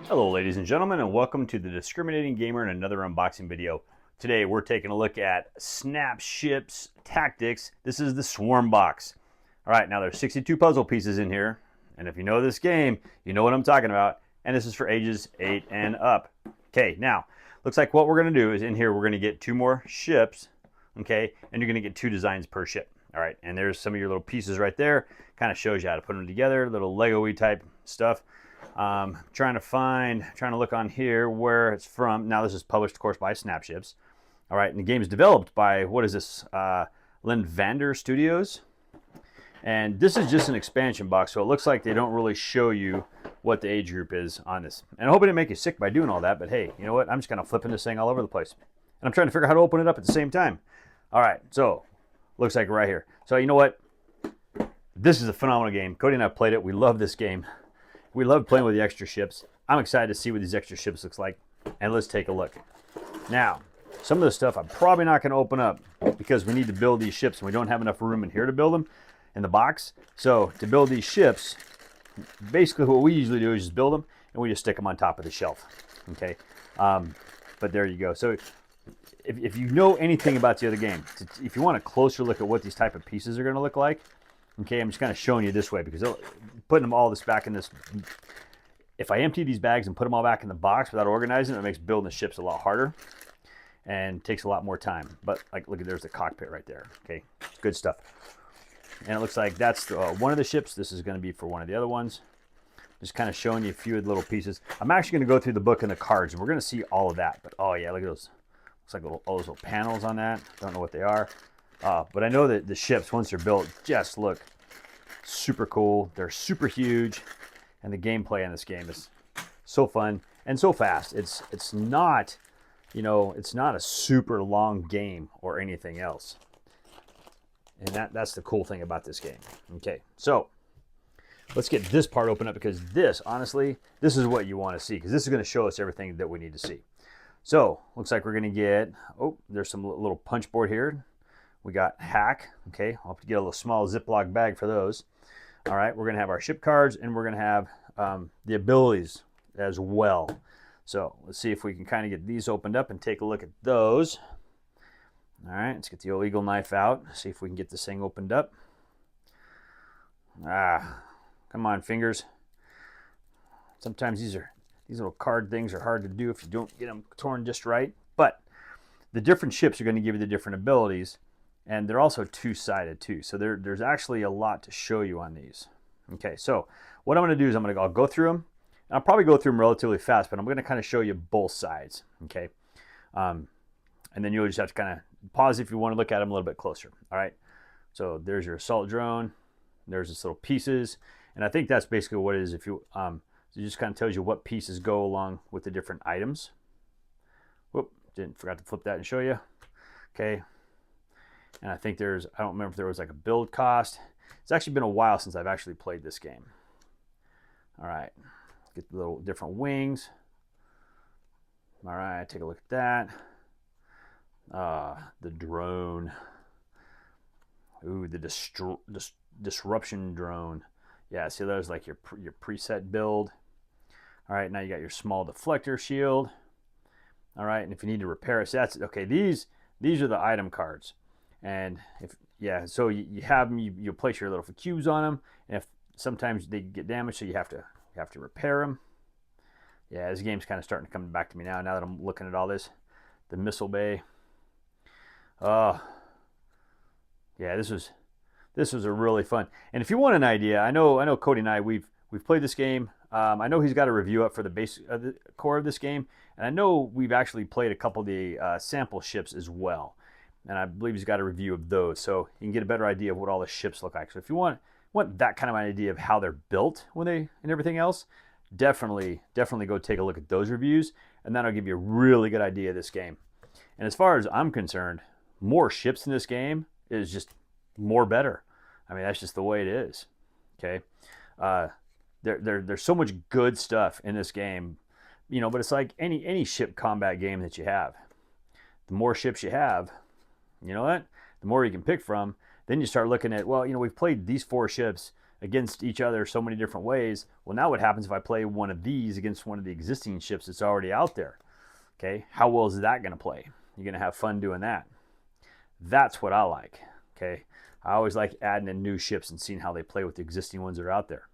Hello ladies and gentlemen, and welcome to the Discriminating Gamer and another unboxing video. Today we're taking a look at Snap Ships Tactics. This is the Swarm box. Alright, now there's 62 puzzle pieces in here, and if you know this game, you know what I'm talking about, and this is for ages 8 and up. Okay, now, looks like what we're going to do is in here we're going to get 2 more ships, okay, and you're going to get 2 designs per ship. Alright, and there's some of your little pieces right there, kind of shows you how to put them together, little Lego-y type stuff. Trying to look on here where it's from. Now this is published, of course, by Snap Ships. All right, and the game is developed by, what is this, Lynn Vander Studios. And this is just an expansion box, so it looks like they don't really show you what the age group is on this. And I hope I didn't make you sick by doing all that, but hey, you know what? I'm just kind of flipping this thing all over the place. And I'm trying to figure out how to open it up at the same time. All right, so looks like right here. So you know what? This is a phenomenal game. Cody and I played it. We love this game. We love playing with the extra ships. I'm excited to see what these extra ships looks like. And let's take a look. Now, some of the stuff I'm probably not going to open up because we need to build these ships and we don't have enough room in here to build them in the box. So to build these ships, basically what we usually do is just build them and we just stick them on top of the shelf. Okay, but there you go. So if you know anything about the other game, if you want a closer look at what these type of pieces are going to look like, okay, I'm just kind of showing you this way because putting them all back in this, if I empty these bags and put them all back in the box without organizing it, makes building the ships a lot harder and takes a lot more time. But like, look, there's the cockpit right there. Okay, good stuff. And it looks like that's one of the ships. This is going to be for one of the other ones. Just kind of showing you a few of the little pieces. I'm actually going to go through the book and the cards, and we're going to see all of that. But oh yeah, look at those. Looks like all those little panels on that. Don't know what they are. But I know that the ships, once they're built, just look super cool. They're super huge, and the gameplay in this game is so fun and so fast. It's not, you know, it's not a super long game or anything else. And that's the cool thing about this game. Okay, so let's get this part open up because this, honestly, this is what you want to see because this is going to show us everything that we need to see. So looks like we're going to get, oh, there's some little punch board here. We got hack. Okay, I'll have to get a little small Ziploc bag for those. All right, we're going to have our ship cards and we're going to have the abilities as well. So let's see if we can kind of get these opened up and take a look at those. All right, let's get the old eagle knife out. See if we can get this thing opened up. Come on, fingers. Sometimes these little card things are hard to do if you don't get them torn just right. But the different ships are going to give you the different abilities. And they're also two-sided too. So there's actually a lot to show you on these. Okay, so what I'm going to do is I'll go through them. And I'll probably go through them relatively fast, but I'm going to kind of show you both sides. Okay, and then you'll just have to kind of pause if you want to look at them a little bit closer. All right, so there's your assault drone. There's this little pieces. And I think that's basically what it is. If you, it just kind of tells you what pieces go along with the different items. Whoop, forgot to flip that and show you. Okay. And I think I don't remember if there was like a build cost. It's actually been a while since I've actually played this game. All right, get the little different wings. All right, take a look at that. The drone. Ooh, the disruption drone. Yeah, see there's like your preset build. All right, now you got your small deflector shield. All right, and if you need to repair it, so that's okay. These are the item cards. And so you have them, you place your little cubes on them, and if sometimes they get damaged, so you have to repair them. Yeah, this game's kind of starting to come back to me now that I'm looking at all this. The missile bay. Yeah, this was a really fun. And if you want an idea, I know Cody and I we've played this game. I know he's got a review up for the base the core of this game, and I know we've actually played a couple of the sample ships as well. And I believe he's got a review of those, so you can get a better idea of what all the ships look like. So if you want that kind of an idea of how they're built and everything else, definitely go take a look at those reviews, and that'll give you a really good idea of this game. And as far as I'm concerned, more ships in this game is just more better. I mean, that's just the way it is. Okay, there's so much good stuff in this game, you know. But it's like any ship combat game that you have. The more ships you have, you know what? The more you can pick from, then you start looking at, well, you know, we've played these 4 ships against each other so many different ways. Well, now what happens if I play one of these against one of the existing ships that's already out there? Okay, how well is that going to play? You're going to have fun doing that. That's what I like. Okay, I always like adding in new ships and seeing how they play with the existing ones that are out there.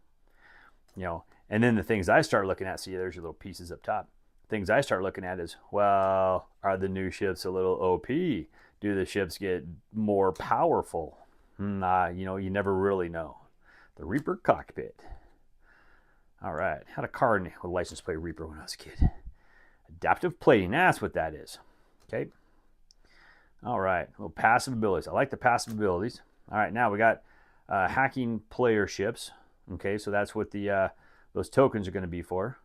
You know, and then the things I start looking at, see, there's your little pieces up top. Things I start looking at is, well, are the new ships a little OP? Do the ships get more powerful? You know, you never really know. The Reaper cockpit. All right, had a car with license plate Reaper when I was a kid. Adaptive plating, that's what that is. Okay. All right, little passive abilities. I like the passive abilities. All right, now we got hacking player ships. Okay, so that's what the those tokens are going to be for.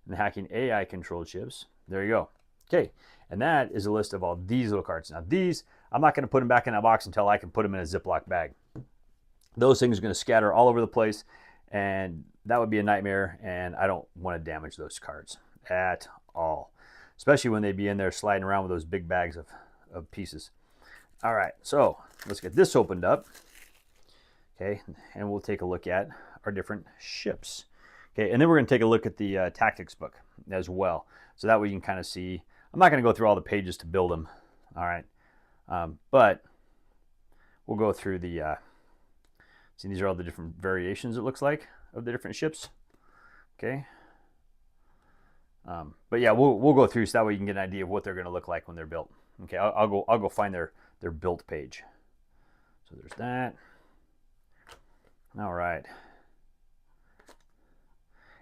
And hacking AI controlled ships. There you go. Okay, and that is a list of all these little cards. Now these, I'm not going to put them back in that box until I can put them in a Ziploc bag. Those things are going to scatter all over the place, and that would be a nightmare, and I don't want to damage those cards at all, especially when they'd be in there sliding around with those big bags of pieces. All right, so let's get this opened up. Okay, and we'll take a look at our different ships. Okay, and then we're going to take a look at the tactics book as well. So that way you can kind of see. I'm not going to go through all the pages to build them. All right, but we'll go through the, see, these are all the different variations, it looks like, of the different ships. Okay. But yeah, we'll go through so that way you can get an idea of what they're going to look like when they're built. Okay, I'll go find their built page. So there's that. All right.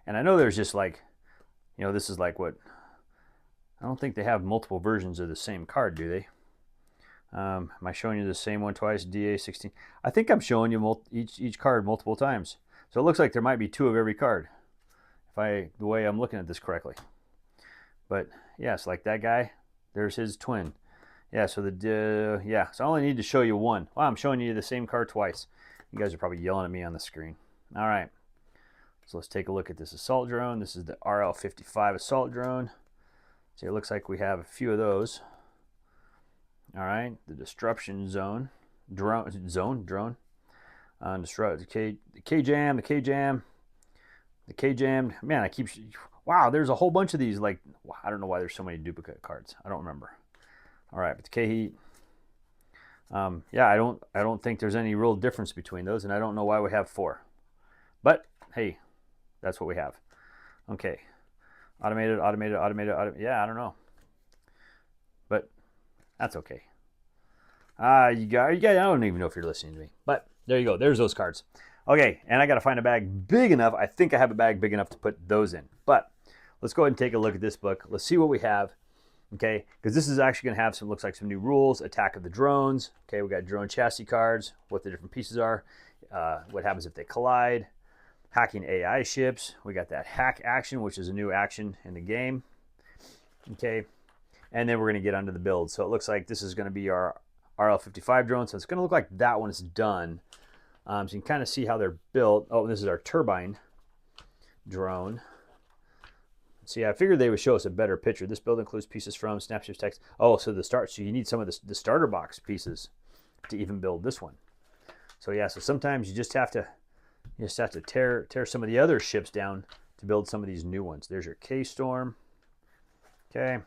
And I know there's just like, you know, this is like what, I don't think they have multiple versions of the same card, do they? Am I showing you the same one twice? DA16. I think I'm showing you each card multiple times. So it looks like there might be 2 of every card, the way I'm looking at this correctly. But yes, like that guy, there's his twin. Yeah, so yeah, so I only need to show you one. Wow, I'm showing you the same card twice. You guys are probably yelling at me on the screen. All right, so let's take a look at this assault drone. This is the RL-55 assault drone. See, it looks like we have a few of those. All right, the disruption drone. Disrupt the K-jam. Man, wow, there's a whole bunch of these. Like, I don't know why there's so many duplicate cards. I don't remember. All right, but the K-heat. Yeah, I don't think there's any real difference between those, and I don't know why we have 4. But hey, that's what we have. Okay, automated. Yeah, I don't know, but that's okay. You guys, I don't even know if you're listening to me, but there you go. There's those cards. Okay, and I got to find a bag big enough. I think I have a bag big enough to put those in. But let's go ahead and take a look at this book. Let's see what we have. Okay, because this is actually going to have looks like some new rules. Attack of the drones. Okay, we got drone chassis cards, what the different pieces are, what happens if they collide, hacking AI ships. We got that hack action, which is a new action in the game. Okay, and then we're going to get under the build. So it looks like this is going to be our RL-55 drone. So it's going to look like that one is done. So you can kind of see how they're built. Oh, this is our turbine drone. See, I figured they would show us a better picture. This build includes pieces from snapshots text. Oh, so so you need some of the starter box pieces to even build this one. So yeah, so sometimes you just have to tear some of the other ships down to build some of these new ones. There's your K-Storm. Okay,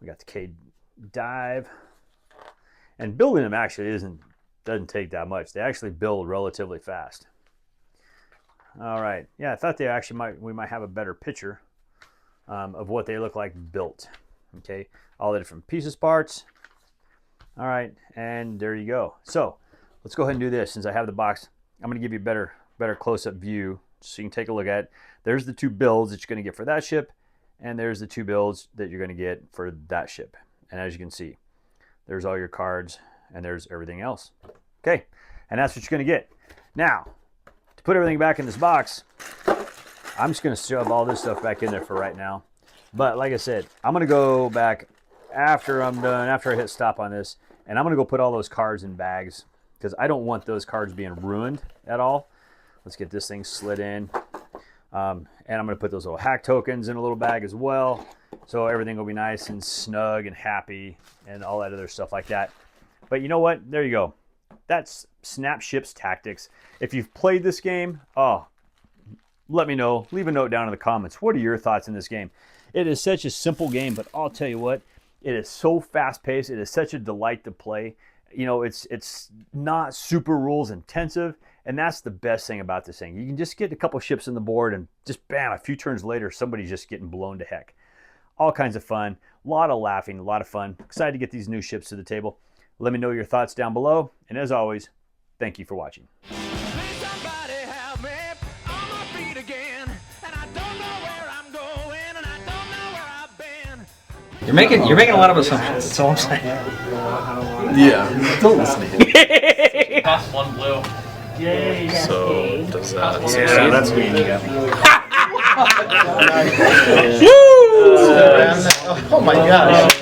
we got the K-Dive, and building them actually doesn't take that much. They actually build relatively fast. All right, yeah, I thought we might have a better picture of what they look like built. Okay, all the different pieces, parts. All right, and there you go. So let's go ahead and do this. Since I have the box, I'm going to give you a better close-up view so you can take a look at it. There's the 2 builds that you're going to get for that ship, and there's the 2 builds that you're going to get for that ship. And as you can see, there's all your cards, and there's everything else. Okay, and that's what you're going to get. Now, to put everything back in this box, I'm just going to shove all this stuff back in there for right now. But like I said, I'm going to go back after I'm done, after I hit stop on this, and I'm going to go put all those cards in bags because I don't want those cards being ruined at all. Let's get this thing slid in. And I'm going to put those little hack tokens in a little bag as well. So everything will be nice and snug and happy and all that other stuff like that. But you know what? There you go. That's Snap Ships Tactics. If you've played this game, let me know. Leave a note down in the comments. What are your thoughts in this game? It is such a simple game, but I'll tell you what, it is so fast-paced. It is such a delight to play. You know, it's not super rules intensive, and that's the best thing about this thing. You can just get a couple ships on the board, and just bam, a few turns later, somebody's just getting blown to heck. All kinds of fun, a lot of laughing, a lot of fun. Excited to get these new ships to the table. Let me know your thoughts down below, and as always, thank you for watching. You're making a lot of assumptions. That's all I'm saying. Yeah, don't listen to him. Cost one blue. So does that? Yeah, that's me. Oh my gosh.